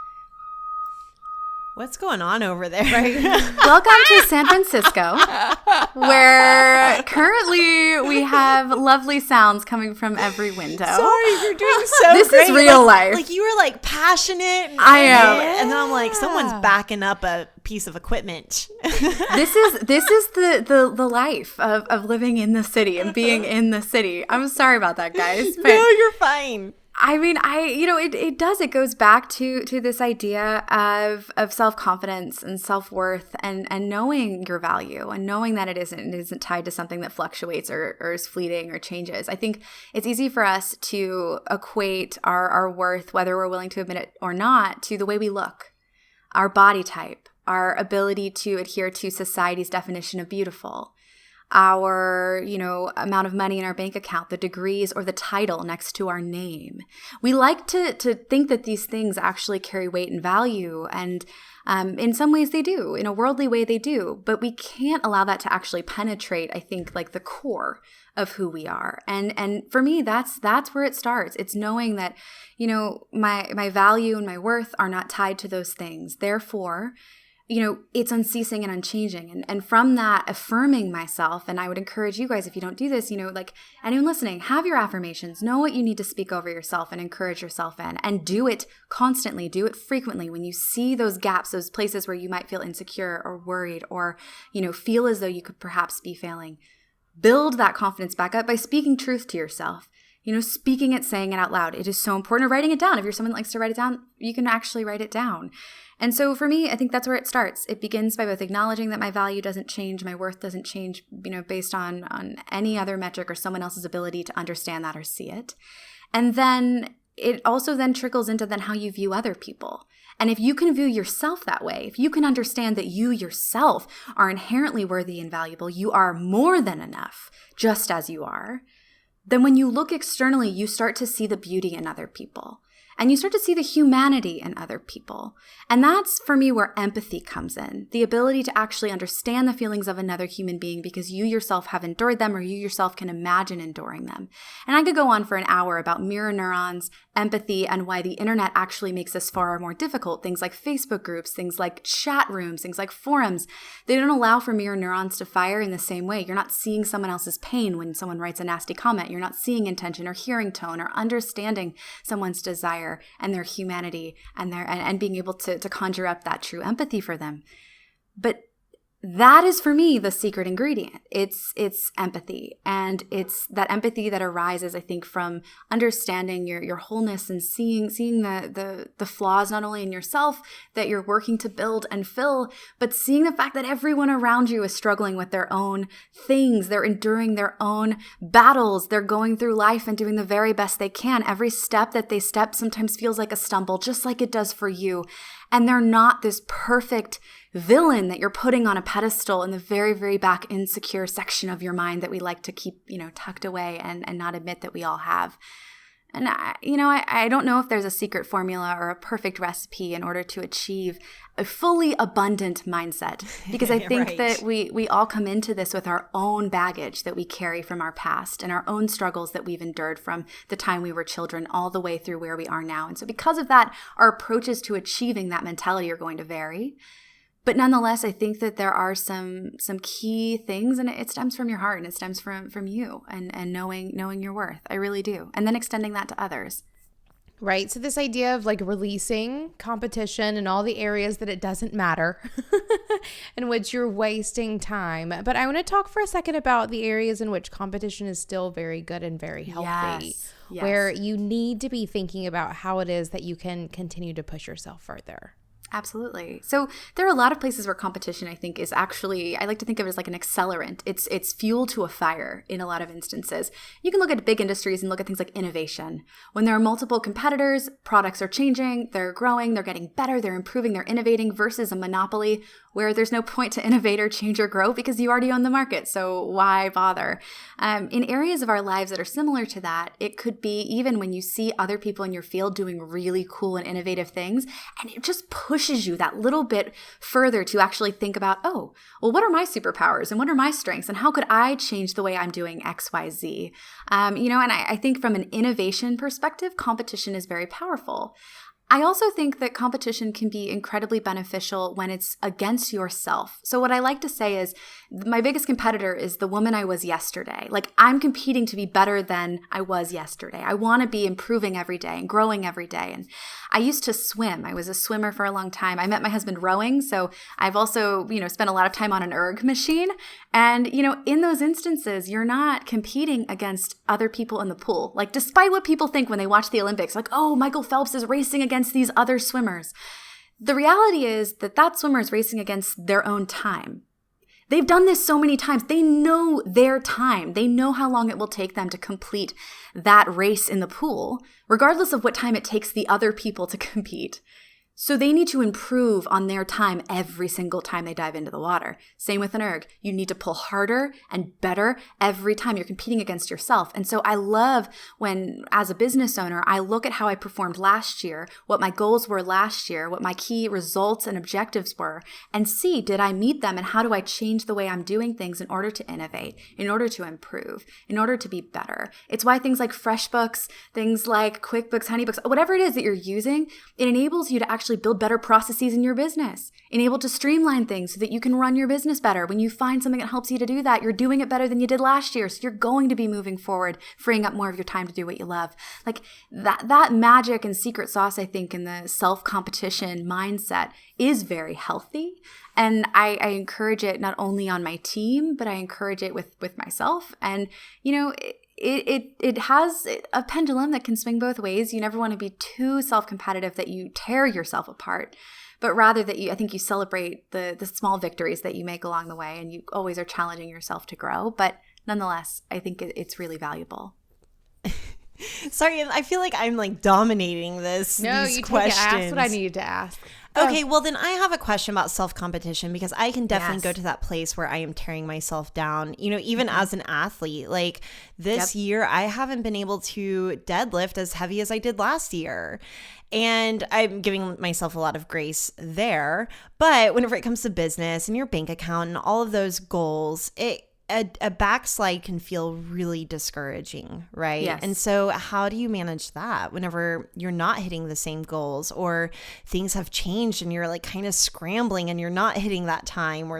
What's going on over there? Right. Welcome to San Francisco, where currently we have lovely sounds coming from every window. Sorry, you're doing so This great. is real life. Like you were like passionate. I am. And then I'm like, someone's backing up a piece of equipment. This is the life of living in the city and being in the city. I'm sorry about that, guys. But no, you're fine. I mean, it goes back to this idea of self-confidence and self-worth and knowing your value and knowing that it isn't tied to something that fluctuates or is fleeting or changes. I think it's easy for us to equate our worth, whether we're willing to admit it or not, to the way we look, our body type, our ability to adhere to society's definition of beautiful. our, amount of money in our bank account, the degrees or the title next to our name. We like to think that these things actually carry weight and value, and in some ways they do. In a worldly way they do, but we can't allow that to actually penetrate, I think, like the core of who we are. And for me, that's where it starts. It's knowing that, my value and my worth are not tied to those things. Therefore, it's unceasing and unchanging. And from that, affirming myself, and I would encourage you guys, if you don't do this, like anyone listening, have your affirmations, know what you need to speak over yourself and encourage yourself in, and do it constantly, do it frequently. When you see those gaps, those places where you might feel insecure or worried or, feel as though you could perhaps be failing, build that confidence back up by speaking truth to yourself. Speaking it, saying it out loud. It is so important. Writing it down. If you're someone that likes to write it down, you can actually write it down. And so for me, I think that's where it starts. It begins by both acknowledging that my value doesn't change, my worth doesn't change, based on any other metric or someone else's ability to understand that or see it. And then it also then trickles into then how you view other people. And if you can view yourself that way, if you can understand that you yourself are inherently worthy and valuable, you are more than enough, just as you are, then when you look externally, you start to see the beauty in other people. And you start to see the humanity in other people. And that's, for me, where empathy comes in. The ability to actually understand the feelings of another human being because you yourself have endured them, or you yourself can imagine enduring them. And I could go on for an hour about mirror neurons, empathy, and why the internet actually makes this far more difficult. Things like Facebook groups, things like chat rooms, things like forums. They don't allow for mirror neurons to fire in the same way. You're not seeing someone else's pain when someone writes a nasty comment. You're not seeing intention or hearing tone or understanding someone's desire and their humanity and being able to conjure up that true empathy for them. But that is, for me, the secret ingredient. It's empathy. And it's that empathy that arises, I think, from understanding your wholeness and seeing the flaws not only in yourself that you're working to build and fill, but seeing the fact that everyone around you is struggling with their own things. They're enduring their own battles. They're going through life and doing the very best they can. Every step that they step sometimes feels like a stumble, just like it does for you. And they're not this perfect villain that you're putting on a pedestal in the very, very back insecure section of your mind that we like to keep, tucked away and not admit that we all have. And, I don't know if there's a secret formula or a perfect recipe in order to achieve a fully abundant mindset, because I think Right. that we all come into this with our own baggage that we carry from our past and our own struggles that we've endured from the time we were children all the way through where we are now. And so because of that, our approaches to achieving that mentality are going to vary. But nonetheless, I think that there are some key things, and it stems from your heart and it stems from you and knowing your worth. I really do. And then extending that to others. Right. So this idea of like releasing competition in all the areas that it doesn't matter in which you're wasting time. But I want to talk for a second about the areas in which competition is still very good and very healthy, Yes. where you need to be thinking about how it is that you can continue to push yourself further. Absolutely. So there are a lot of places where competition, I think, is actually, I like to think of it as like an accelerant. It's fuel to a fire in a lot of instances. You can look at big industries and look at things like innovation. When there are multiple competitors, products are changing, they're growing, they're getting better, they're improving, they're innovating, versus a monopoly where there's no point to innovate or change or grow because you already own the market. So why bother? In areas of our lives that are similar to that, it could be even when you see other people in your field doing really cool and innovative things, and it just pushes you that little bit further to actually think about, oh, well, what are my superpowers and what are my strengths and how could I change the way I'm doing X, Y, Z? And I think from an innovation perspective, competition is very powerful. I also think that competition can be incredibly beneficial when it's against yourself. So what I like to say is my biggest competitor is the woman I was yesterday. Like, I'm competing to be better than I was yesterday. I want to be improving every day and growing every day. And I used to swim. I was a swimmer for a long time. I met my husband rowing. So I've also, spent a lot of time on an erg machine. And, in those instances, you're not competing against other people in the pool. Like, despite what people think when they watch the Olympics, like, oh, Michael Phelps is racing against these other swimmers. The reality is that swimmer is racing against their own time. They've done this so many times. They know their time. They know how long it will take them to complete that race in the pool, regardless of what time it takes the other people to compete. So they need to improve on their time every single time they dive into the water. Same with an erg. You need to pull harder and better every time. You're competing against yourself. And so I love when, as a business owner, I look at how I performed last year, what my goals were last year, what my key results and objectives were, and see, did I meet them, and how do I change the way I'm doing things in order to innovate, in order to improve, in order to be better. It's why things like FreshBooks, things like QuickBooks, HoneyBooks, whatever it is that you're using, it enables you to actually build better processes in your business, enable to streamline things so that you can run your business better. When you find something that helps you to do that, you're doing it better than you did last year. So you're going to be moving forward, freeing up more of your time to do what you love. Like that magic and secret sauce, I think, in the self-competition mindset is very healthy. And I encourage it not only on my team, but I encourage it with myself. And, it has a pendulum that can swing both ways. You never want to be too self-competitive that you tear yourself apart, but rather that I think you celebrate the small victories that you make along the way, and you always are challenging yourself to grow. But nonetheless, I think it's really valuable. Sorry, I feel like I'm like dominating these questions. Ask what I needed to ask. Okay, well then I have a question about self-competition, because I can definitely go to that place where I am tearing myself down, even as an athlete. Like this year, I haven't been able to deadlift as heavy as I did last year. And I'm giving myself a lot of grace there. But whenever it comes to business and your bank account and all of those goals, a backslide can feel really discouraging, right? Yes. And so how do you manage that whenever you're not hitting the same goals, or things have changed and you're like kind of scrambling and you're not hitting that time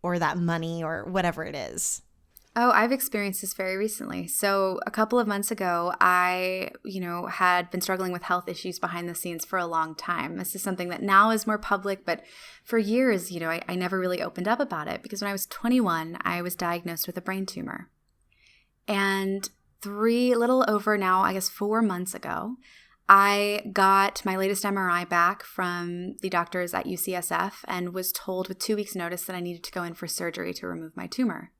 or that money or whatever it is? Oh, I've experienced this very recently. So a couple of months ago, I, had been struggling with health issues behind the scenes for a long time. This is something that now is more public, but for years, I never really opened up about it, because when I was 21, I was diagnosed with a brain tumor. And little over now, I guess 4 months ago, I got my latest MRI back from the doctors at UCSF and was told with 2 weeks' notice that I needed to go in for surgery to remove my tumor.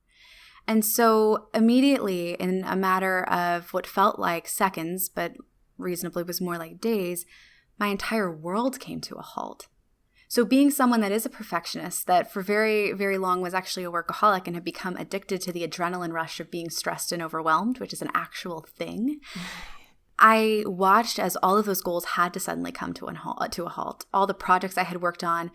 And so immediately, in a matter of what felt like seconds, but reasonably was more like days, my entire world came to a halt. So being someone that is a perfectionist, that for very, very long was actually a workaholic and had become addicted to the adrenaline rush of being stressed and overwhelmed, which is an actual thing, I watched as all of those goals had to suddenly come to a halt. All the projects I had worked on,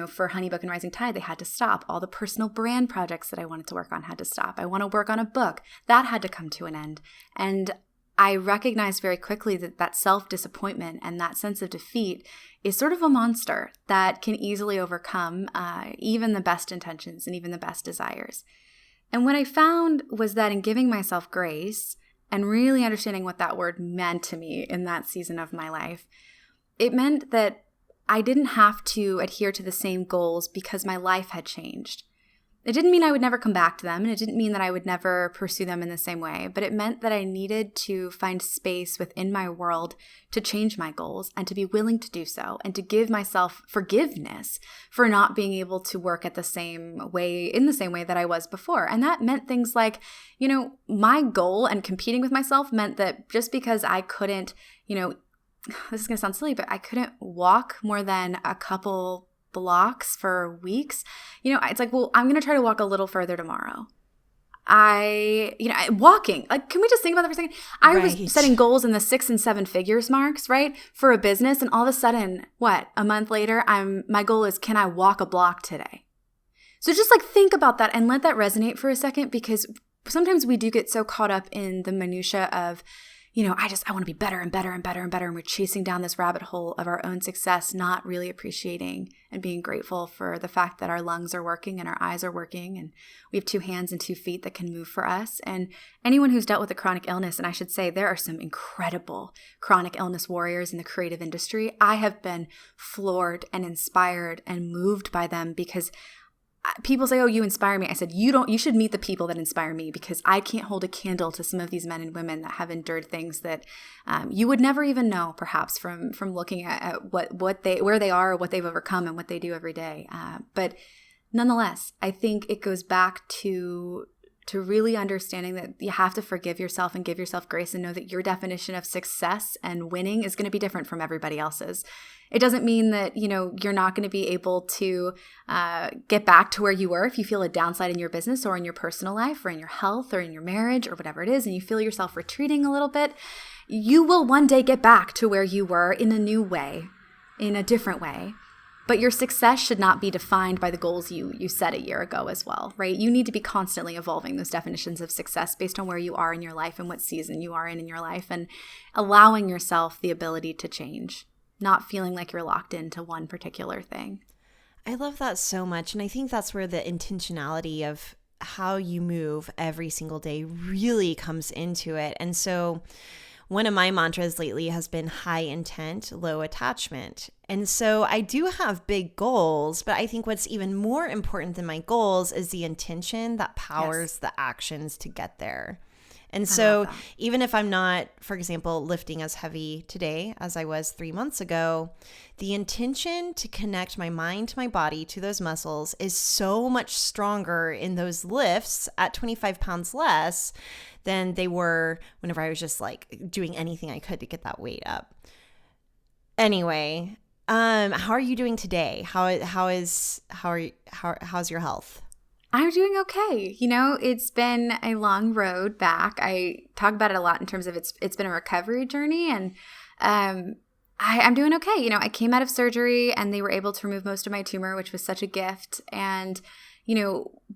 for Honeybook and Rising Tide, they had to stop. All the personal brand projects that I wanted to work on had to stop. I want to work on a book. That had to come to an end. And I recognized very quickly that self-disappointment and that sense of defeat is sort of a monster that can easily overcome even the best intentions and even the best desires. And what I found was that in giving myself grace and really understanding what that word meant to me in that season of my life, it meant that I didn't have to adhere to the same goals because my life had changed. It didn't mean I would never come back to them, and it didn't mean that I would never pursue them in the same way, but it meant that I needed to find space within my world to change my goals and to be willing to do so, and to give myself forgiveness for not being able to work in the same way that I was before. And that meant things like, my goal and competing with myself meant that just because I couldn't, this is going to sound silly, but I couldn't walk more than a couple blocks for weeks. It's like, well, I'm going to try to walk a little further tomorrow. Walking, like, can we just think about that for a second? I was setting goals in the 6 and 7 figures marks, right, for a business. And all of a sudden, a month later, my goal is, can I walk a block today? So just like think about that and let that resonate for a second, because sometimes we do get so caught up in the minutia of, I want to be better and better and better and better. And we're chasing down this rabbit hole of our own success, not really appreciating and being grateful for the fact that our lungs are working and our eyes are working and we have 2 hands and 2 feet that can move for us. And anyone who's dealt with a chronic illness, and I should say there are some incredible chronic illness warriors in the creative industry. I have been floored and inspired and moved by them, because people say, oh, you inspire me. I said, you should meet the people that inspire me, because I can't hold a candle to some of these men and women that have endured things that you would never even know, perhaps from looking at where they are, what they've overcome, and what they do every day. But nonetheless, I think it goes back to to really understanding that you have to forgive yourself and give yourself grace and know that your definition of success and winning is going to be different from everybody else's. It doesn't mean that, you're not going to be able to get back to where you were if you feel a downside in your business or in your personal life or in your health or in your marriage or whatever it is, and you feel yourself retreating a little bit. You will one day get back to where you were in a new way, in a different way. But your success should not be defined by the goals you set a year ago as well, right? You need to be constantly evolving those definitions of success based on where you are in your life and what season you are in your life, and allowing yourself the ability to change, not feeling like you're locked into one particular thing. I love that so much. And I think that's where the intentionality of how you move every single day really comes into it. And so one of my mantras lately has been high intent, low attachment. And so I do have big goals, but I think what's even more important than my goals is the intention that powers the actions to get there. And so even if I'm not, for example, lifting as heavy today as I was 3 months ago, the intention to connect my mind to my body to those muscles is so much stronger in those lifts at 25 pounds less than they were whenever I was just like doing anything I could to get that weight up. Anyway, how are you doing today? How's your health? I'm doing okay. It's been a long road back. I talk about it a lot in terms of it's been a recovery journey, and I'm doing okay. I came out of surgery and they were able to remove most of my tumor, which was such a gift. And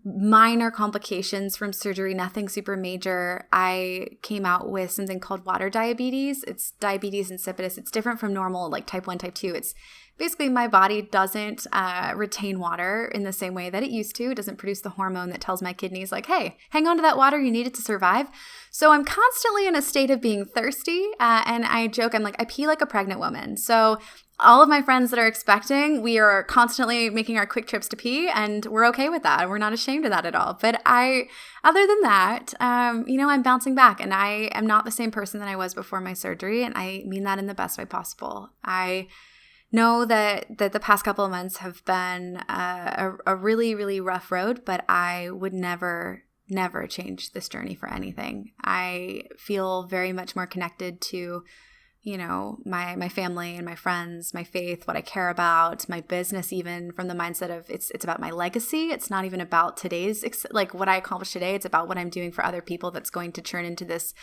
minor complications from surgery, nothing super major. I came out with something called water diabetes. It's diabetes insipidus. It's different from normal, like type 1, type 2. It's basically my body doesn't retain water in the same way that it used to. It doesn't produce the hormone that tells my kidneys like, hey, hang on to that water. You need it to survive. So I'm constantly in a state of being thirsty. And I joke, I'm like, I pee like a pregnant woman. So all of my friends that are expecting, we are constantly making our quick trips to pee, and we're okay with that. We're not ashamed of that at all. But other than that, I'm bouncing back, and I am not the same person that I was before my surgery, and I mean that in the best way possible. I know that the past couple of months have been a really, really rough road, but I would never change this journey for anything. I feel very much more connected to my family and my friends, my faith, what I care about, my business, even from the mindset of it's about my legacy. It's not even about today's, like what I accomplished today. It's about what I'm doing for other people that's going to turn into this,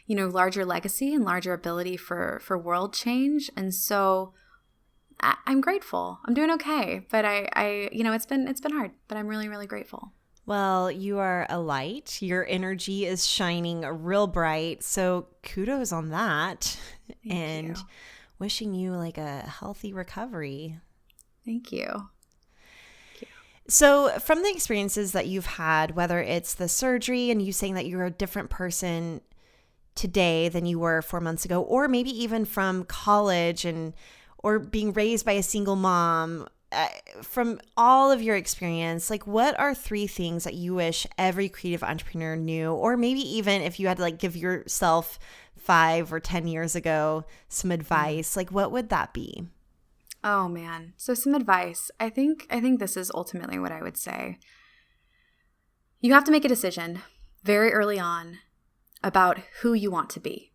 larger legacy and larger ability for world change. And so I'm grateful. I'm doing okay, but it's been hard, but I'm really, really grateful. Well, you are a light. Your energy is shining real bright. So kudos on that. Thank you. Wishing you like a healthy recovery. Thank you. So from the experiences that you've had, whether it's the surgery and you saying that you're a different person today than you were 4 months ago, or maybe even from college or being raised by a single mom, from all of your experience, like what are 3 things that you wish every creative entrepreneur knew, or maybe even if you had to like give yourself 5 or 10 years ago some advice, like what would that be? Oh man. So some advice. I think this is ultimately what I would say. You have to make a decision very early on about who you want to be.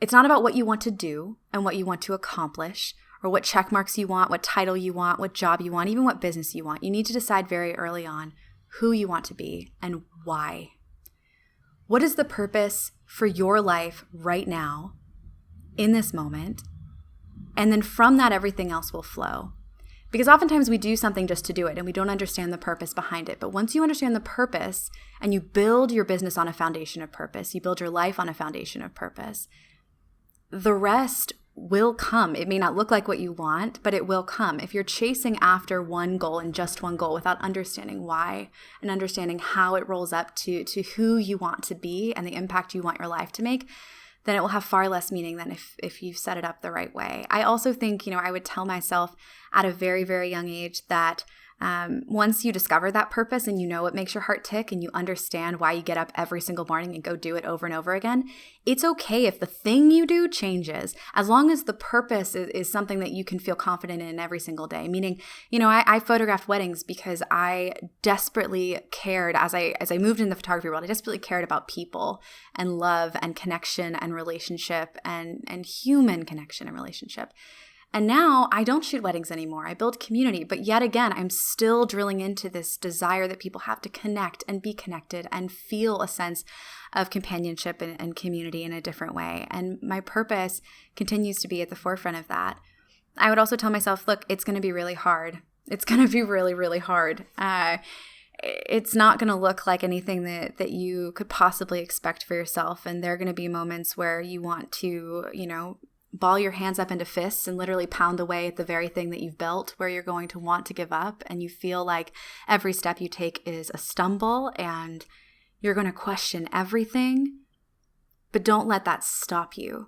It's not about what you want to do and what you want to accomplish, or what check marks you want, what title you want, what job you want, even what business you want. You need to decide very early on who you want to be and why. What is the purpose for your life right now, in this moment? And then from that, everything else will flow. Because oftentimes we do something just to do it and we don't understand the purpose behind it. But once you understand the purpose and you build your business on a foundation of purpose, you build your life on a foundation of purpose, the rest will come. It may not look like what you want, but it will come. If you're chasing after one goal and just one goal without understanding why and understanding how it rolls up to who you want to be and the impact you want your life to make, then it will have far less meaning than if you've set it up the right way. I also think, I would tell myself at a very, very young age that Once you discover that purpose and you know what makes your heart tick and you understand why you get up every single morning and go do it over and over again, it's okay if the thing you do changes, as long as the purpose is something that you can feel confident in every single day. Meaning, I photographed weddings because I desperately cared as I moved into the photography world. I desperately cared about people and love and connection and relationship and human connection and relationship. And now I don't shoot weddings anymore. I build community. But yet again, I'm still drilling into this desire that people have to connect and be connected and feel a sense of companionship and community in a different way. And my purpose continues to be at the forefront of that. I would also tell myself, look, it's going to be really hard. It's going to be really, really hard. It's not going to look like anything that you could possibly expect for yourself. And there are going to be moments where you want to, ball your hands up into fists and literally pound away at the very thing that you've built, where you're going to want to give up and you feel like every step you take is a stumble and you're going to question everything. But don't let that stop you.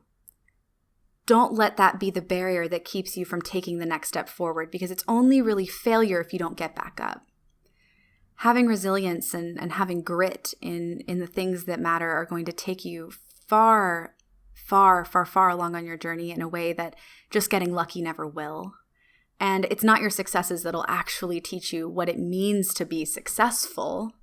Don't let that be the barrier that keeps you from taking the next step forward, because it's only really failure if you don't get back up. Having resilience and having grit in the things that matter are going to take you far along on your journey in a way that just getting lucky never will. And it's not your successes that'll actually teach you what it means to be successful,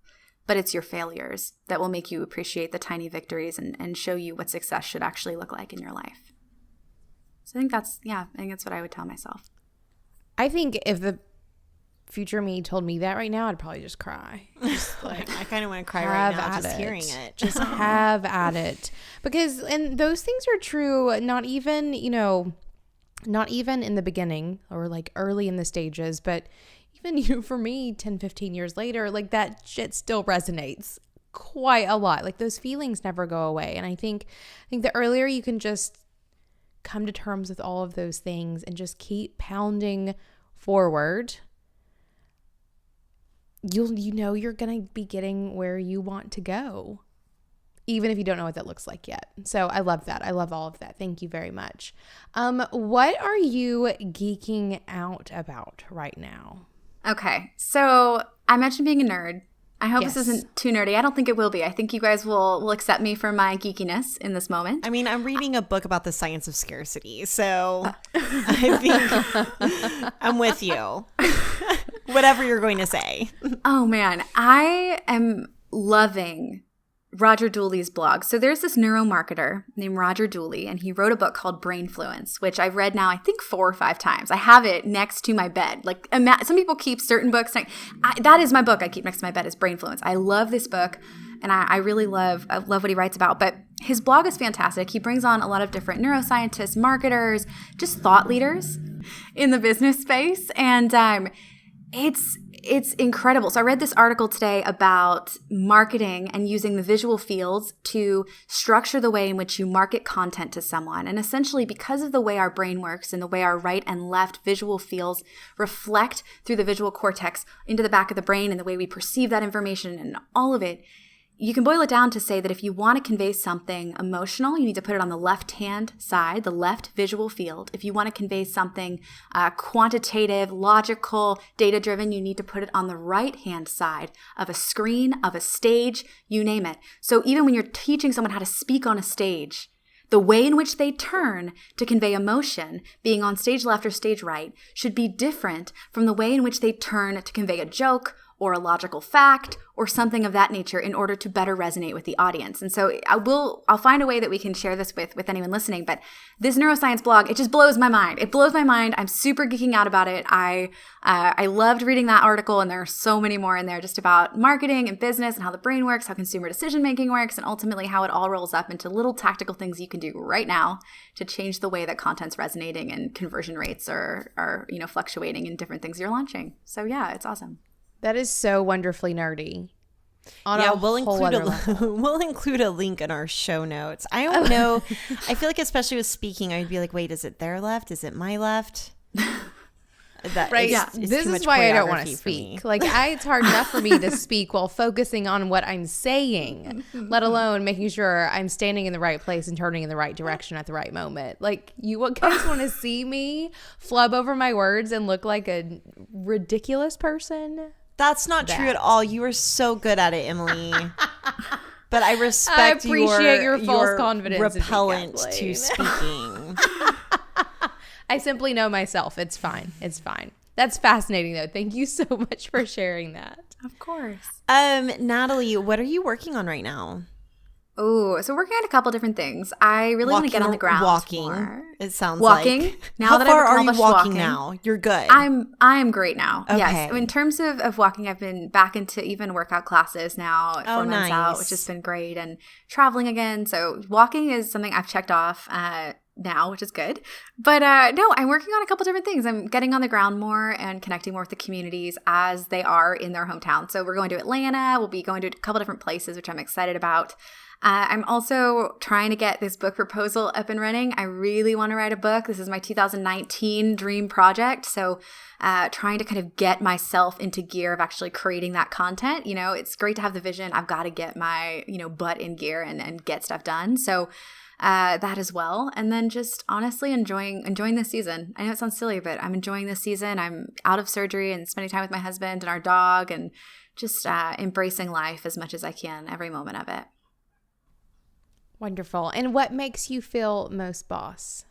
but it's your failures that will make you appreciate the tiny victories and show you what success should actually look like in your life. So I think that's what I would tell myself. I think if the future me told me that right now, I'd probably just cry. Just I kind of want to cry right now just hearing it. Just have at it. Because, and those things are true, not even in the beginning or like early in the stages, but even for me 10, 15 years later, like that shit still resonates quite a lot. Like those feelings never go away. And I think the earlier you can just come to terms with all of those things and just keep pounding forward, you're going to be getting where you want to go, even if you don't know what that looks like yet. So I love that. I love all of that. Thank you very much. What are you geeking out about right now? Okay. So I mentioned being a nerd. I hope This isn't too nerdy. I don't think it will be. I think you guys will accept me for my geekiness in this moment. I mean, I'm reading a book about the science of scarcity, so I think I'm with you. Whatever you're going to say. Oh, man. I am loving Roger Dooley's blog. So there's this neuromarketer named Roger Dooley, and he wrote a book called Brainfluence, which I've read now, I think 4 or 5 times. I have it next to my bed. Like some people keep certain books. That is my book I keep next to my bed, is Brainfluence. I love this book, and I really love what he writes about. But his blog is fantastic. He brings on a lot of different neuroscientists, marketers, just thought leaders in the business space. And it's incredible. So I read this article today about marketing and using the visual fields to structure the way in which you market content to someone. And essentially, because of the way our brain works and the way our right and left visual fields reflect through the visual cortex into the back of the brain and the way we perceive that information and all of it, you can boil it down to say that if you want to convey something emotional, you need to put it on the left-hand side, the left visual field. If you want to convey something quantitative, logical, data-driven, you need to put it on the right-hand side of a screen, of a stage, you name it. So even when you're teaching someone how to speak on a stage, the way in which they turn to convey emotion, being on stage left or stage right, should be different from the way in which they turn to convey a joke or a logical fact or something of that nature in order to better resonate with the audience. And so I'll find a way that we can share this with anyone listening. But this neuroscience blog, it just blows my mind. It blows my mind. I'm super geeking out about it. I loved reading that article, and there are so many more in there just about marketing and business and how the brain works, how consumer decision-making works, and ultimately how it all rolls up into little tactical things you can do right now to change the way that content's resonating and conversion rates are fluctuating in different things you're launching. So yeah, it's awesome. That is so wonderfully nerdy. We'll include a link in our show notes. I don't know. I feel like especially with speaking, I'd be like, wait, is it their left? Is it my left? That right. it's This too is much why I don't want choreography to for me. speak. Like it's hard enough for me to speak while focusing on what I'm saying, let alone making sure I'm standing in the right place and turning in the right direction at the right moment. Like you guys want to see me flub over my words and look like a ridiculous person? That's not true at all. You are so good at it, Emily. But I respect appreciate your false confidence in me, repellent to Kathleen. speaking. I simply know myself. It's fine. It's fine. That's fascinating, though. Thank you so much for sharing that. Of course. Natalie, what are you working on right now? Oh, so working on a couple different things. I really want to get on the ground more. It sounds walking. like. Now How that far I've are you accomplished walking now? You're good. I'm great now. Okay. Yes. In terms of walking, I've been back into even workout classes now, 4 months out, which has been great, and traveling again. So walking is something I've checked off now, which is good. But no, I'm working on a couple different things. I'm getting on the ground more and connecting more with the communities as they are in their hometown. So we're going to Atlanta. We'll be going to a couple different places, which I'm excited about. I'm also trying to get this book proposal up and running. I really want to write a book. This is my 2019 dream project. So trying to kind of get myself into gear of actually creating that content. You know, it's great to have the vision. I've got to get my, butt in gear and get stuff done. So that as well. And then just honestly enjoying this season. I know it sounds silly, but I'm enjoying this season. I'm out of surgery and spending time with my husband and our dog and just embracing life as much as I can, every moment of it. Wonderful. And what makes you feel most boss?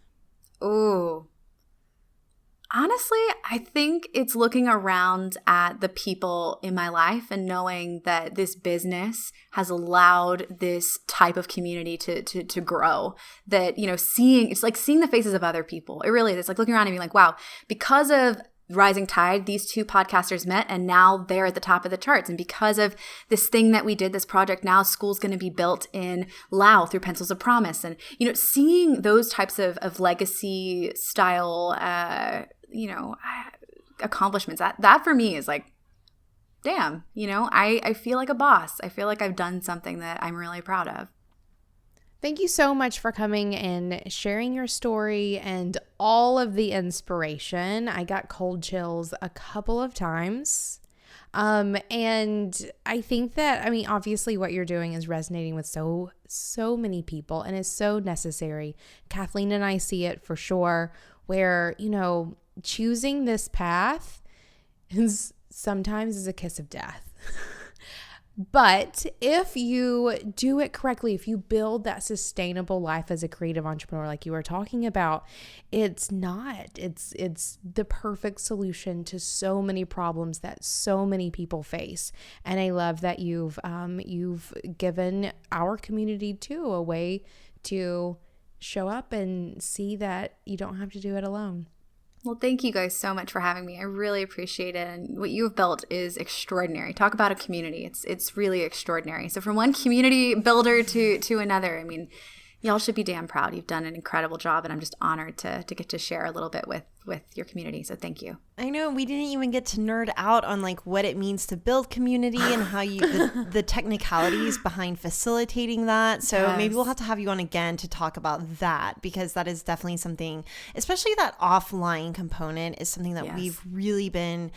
Ooh. Honestly, I think it's looking around at the people in my life and knowing that this business has allowed this type of community to grow. That, it's like seeing the faces of other people. It really is. It's like looking around and being like, wow, because of Rising Tide, these two podcasters met and now they're at the top of the charts. And because of this thing that we did, this project, now school's going to be built in Lao through Pencils of Promise. And, seeing those types of legacy style, accomplishments, that for me is like, damn, I feel like a boss. I feel like I've done something that I'm really proud of. Thank you so much for coming and sharing your story and all of the inspiration. I got cold chills a couple of times. And I think that, obviously what you're doing is resonating with so many people and is so necessary. Kathleen and I see it for sure, where, choosing this path is sometimes a kiss of death. But if you do it correctly, if you build that sustainable life as a creative entrepreneur like you were talking about, it's the perfect solution to so many problems that so many people face. And I love that you've given our community too a way to show up and see that you don't have to do it alone. Well, thank you guys so much for having me. I really appreciate it. And what you've built is extraordinary. Talk about a community. It's really extraordinary. So from one community builder to another, y'all should be damn proud. You've done an incredible job, and I'm just honored to get to share a little bit with your community. So thank you. I know we didn't even get to nerd out on like what it means to build community and how the technicalities behind facilitating that. So maybe we'll have to have you on again to talk about that, because that is definitely something, especially that offline component is something that we've really been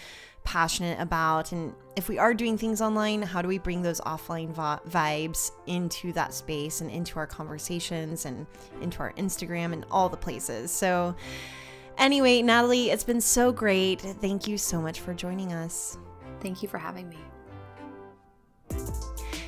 passionate about. And if we are doing things online, how do we bring those offline vibes into that space and into our conversations and into our Instagram and all the places. So anyway, Natalie, it's been so great. Thank you so much for joining us. Thank you for having me.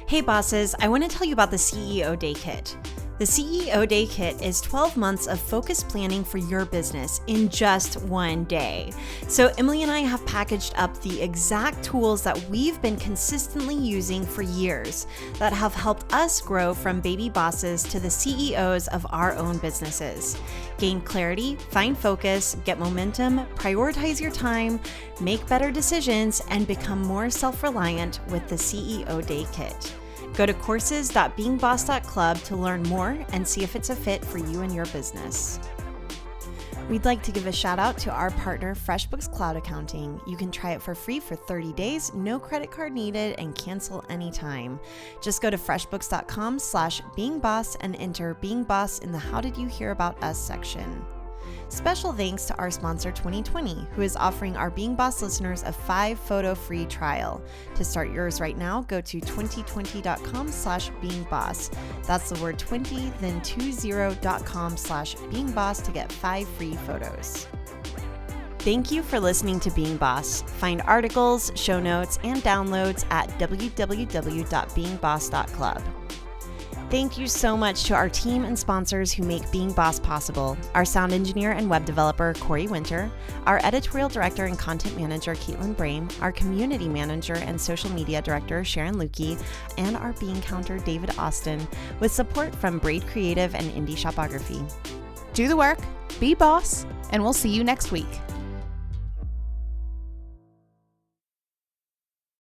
Hey bosses, I want to tell you about the CEO Day Kit. The CEO Day Kit is 12 months of focused planning for your business in just one day. So Emily and I have packaged up the exact tools that we've been consistently using for years that have helped us grow from baby bosses to the CEOs of our own businesses. Gain clarity, find focus, get momentum, prioritize your time, make better decisions, and become more self-reliant with the CEO Day Kit. Go to courses.beingboss.club to learn more and see if it's a fit for you and your business. We'd like to give a shout out to our partner, FreshBooks Cloud Accounting. You can try it for free for 30 days, no credit card needed, and cancel anytime. Just go to freshbooks.com/beingboss and enter Being Boss in the How Did You Hear About Us section. Special thanks to our sponsor 2020, who is offering our Being Boss listeners a 5-photo free trial. To start yours right now, go to 2020.com/beingboss. That's the word 20, then 20.com/beingboss to get 5 free photos. Thank you for listening to Being Boss. Find articles, show notes, and downloads at www.beingboss.club. Thank you so much to our team and sponsors who make Being Boss possible. Our sound engineer and web developer, Corey Winter, our editorial director and content manager, Caitlin Brame, our community manager and social media director, Sharon Lukey, and our bean counter, David Austin, with support from Braid Creative and Indie Shopography. Do the work, be boss, and we'll see you next week.